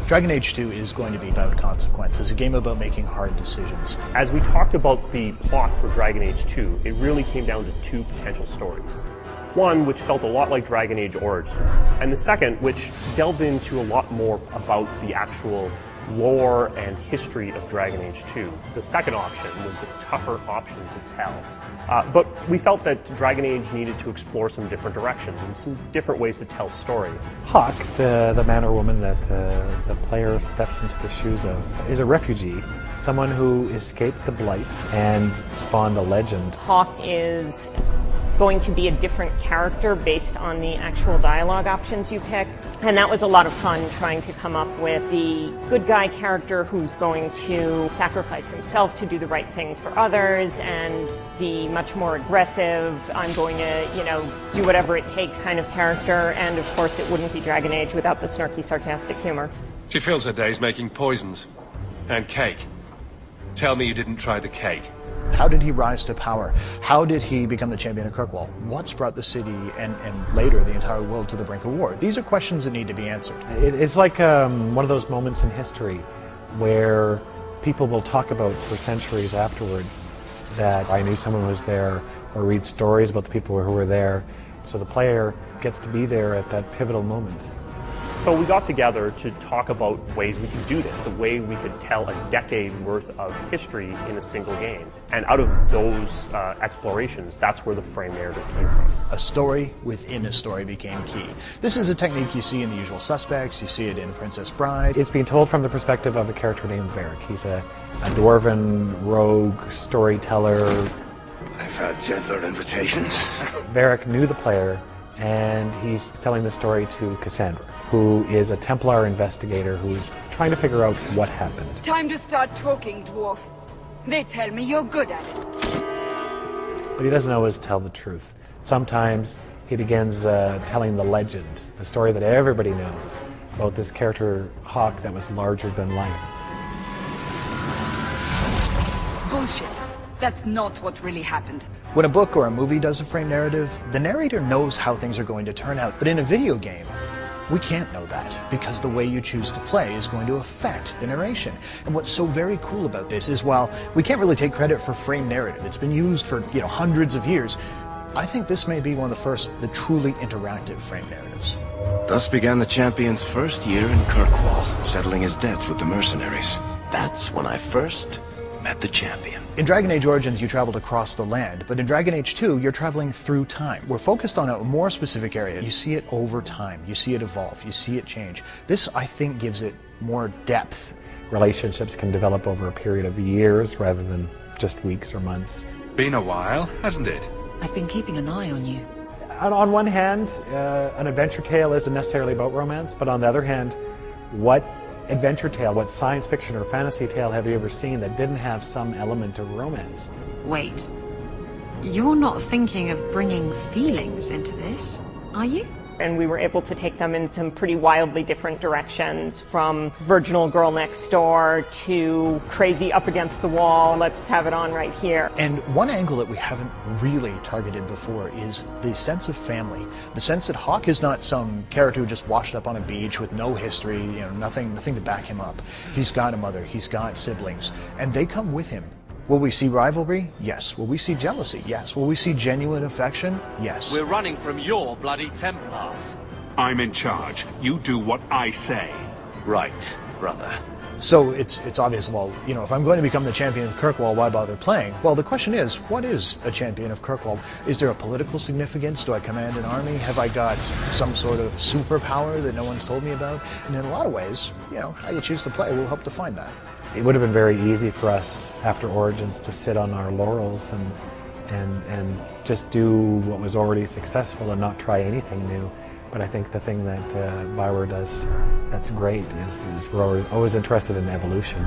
Dragon Age 2 is going to be about consequence. It's a game about making hard decisions. As we talked about the plot for Dragon Age 2, it really came down to two potential stories. One, which felt a lot like Dragon Age Origins, and the second, which delved into a lot more about the actual lore and history of Dragon Age 2. The second option was the tougher option to tell. But we felt that Dragon Age needed to explore some different directions and some different ways to tell story. Hawke, the man or woman that the player steps into the shoes of, is a refugee, someone who escaped the Blight and spawned a legend. Hawke is going to be a different character based on the actual dialogue options you pick. And that was a lot of fun trying to come up with the good guy character who's going to sacrifice himself to do the right thing for others, and the much more aggressive, I'm going to, do whatever it takes kind of character. And of course it wouldn't be Dragon Age without the snarky, sarcastic humor. She fills her days making poisons and cake. Tell me you didn't try the cake. How did he rise to power? How did he become the champion of Kirkwall? What's brought the city and later the entire world to the brink of war? These are questions that need to be answered. It's like one of those moments in history where people will talk about for centuries afterwards that I knew someone was there, or read stories about the people who were there. So the player gets to be there at that pivotal moment. So we got together to talk about ways we could do this, the way we could tell a decade worth of history in a single game. And out of those explorations, that's where the frame narrative came from. A story within a story became key. This is a technique you see in The Usual Suspects, you see it in Princess Bride. It's being told from the perspective of a character named Varric. He's a dwarven rogue storyteller. I've had gentler invitations. Varric knew the player, and he's telling the story to Cassandra, who is a Templar investigator who's trying to figure out what happened. Time to start talking, dwarf. They tell me you're good at it. But he doesn't always tell the truth. Sometimes he begins telling the legend, the story that everybody knows, about this character, Hawke, that was larger than life. Bullshit. That's not what really happened. When a book or a movie does a frame narrative, the narrator knows how things are going to turn out. But in a video game, we can't know that, because the way you choose to play is going to affect the narration. And what's so very cool about this is, while we can't really take credit for frame narrative, it's been used for hundreds of years, I think this may be one of the truly interactive frame narratives. Thus began the champion's first year in Kirkwall, settling his debts with the mercenaries. That's when I first met the champion. In Dragon Age Origins, you traveled across the land, but in Dragon Age 2, you're traveling through time. We're focused on a more specific area. You see it over time. You see it evolve. You see it change. This, I think, gives it more depth. Relationships can develop over a period of years rather than just weeks or months. Been a while, hasn't it? I've been keeping an eye on you. On one hand, an adventure tale isn't necessarily about romance, but on the other hand, what adventure tale, what science fiction or fantasy tale have you ever seen that didn't have some element of romance? Wait, you're not thinking of bringing feelings into this, are you? And we were able to take them in some pretty wildly different directions, from virginal girl next door to crazy up against the wall, let's have it on right here. And one angle that we haven't really targeted before is the sense of family. The sense that Hawke is not some character who just washed up on a beach with no history, nothing to back him up. He's got a mother, he's got siblings, and they come with him. Will we see rivalry? Yes. Will we see jealousy? Yes. Will we see genuine affection? Yes. We're running from your bloody Templars. I'm in charge. You do what I say. Right, brother. So it's obvious, well, if I'm going to become the champion of Kirkwall, why bother playing? Well, the question is, what is a champion of Kirkwall? Is there a political significance? Do I command an army? Have I got some sort of superpower that no one's told me about? And in a lot of ways, how you choose to play will help define that. It would have been very easy for us after Origins to sit on our laurels and just do what was already successful and not try anything new. But I think the thing that Bioware does that's great is we're always interested in evolution.